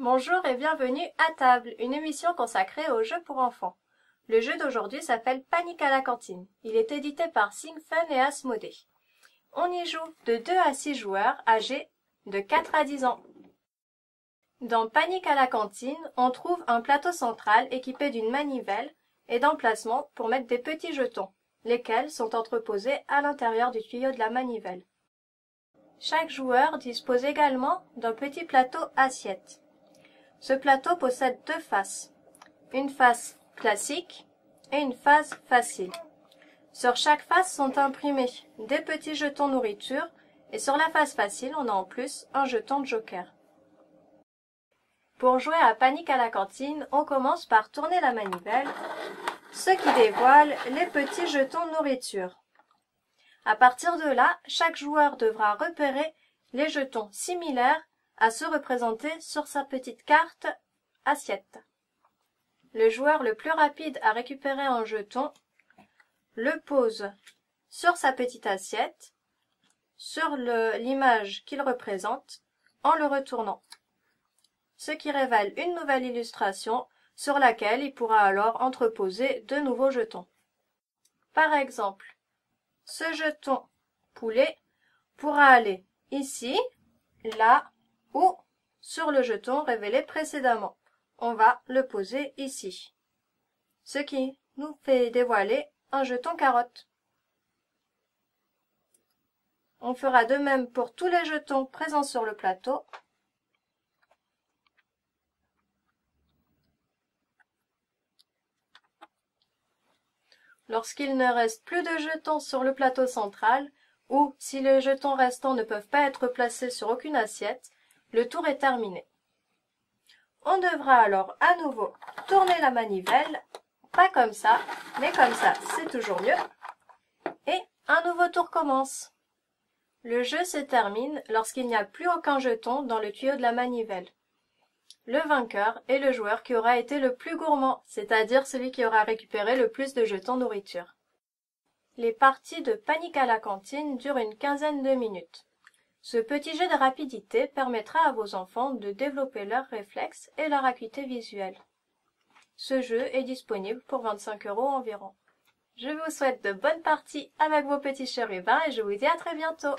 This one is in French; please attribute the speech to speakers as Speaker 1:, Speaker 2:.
Speaker 1: Bonjour et bienvenue à table, une émission consacrée aux jeux pour enfants. Le jeu d'aujourd'hui s'appelle Panique à la cantine. Il est édité par SingFun et Asmodée. On y joue de 2 à 6 joueurs âgés de 4 à 10 ans. Dans Panique à la cantine, on trouve un plateau central équipé d'une manivelle et d'emplacements pour mettre des petits jetons, lesquels sont entreposés à l'intérieur du tuyau de la manivelle. Chaque joueur dispose également d'un petit plateau assiette. Ce plateau possède 2 faces, une face classique et une face facile. Sur chaque face sont imprimés des petits jetons nourriture et sur la face facile, on a en plus un jeton de joker. Pour jouer à Panique à la cantine, on commence par tourner la manivelle, ce qui dévoile les petits jetons nourriture. À partir de là, chaque joueur devra repérer les jetons similaires à ceux représentés sur sa petite carte assiette. Le joueur le plus rapide à récupérer un jeton le pose sur sa petite assiette, sur l'image qu'il représente, en le retournant, ce qui révèle une nouvelle illustration sur laquelle il pourra alors entreposer de nouveaux jetons. Par exemple, ce jeton poulet pourra aller ici, là ou sur le jeton révélé précédemment. On va le poser ici, ce qui nous fait dévoiler un jeton carotte. On fera de même pour tous les jetons présents sur le plateau. Lorsqu'il ne reste plus de jetons sur le plateau central, ou si les jetons restants ne peuvent pas être placés sur aucune assiette, le tour est terminé. On devra alors à nouveau tourner la manivelle, pas comme ça, mais comme ça, c'est toujours mieux. Et un nouveau tour commence. Le jeu se termine lorsqu'il n'y a plus aucun jeton dans le tuyau de la manivelle. Le vainqueur est le joueur qui aura été le plus gourmand, c'est-à-dire celui qui aura récupéré le plus de jetons nourriture. Les parties de Panique à la cantine durent une quinzaine de minutes. Ce petit jeu de rapidité permettra à vos enfants de développer leurs réflexes et leur acuité visuelle. Ce jeu est disponible pour 25 € environ. Je vous souhaite de bonnes parties avec vos petits chérubins et je vous dis à très bientôt.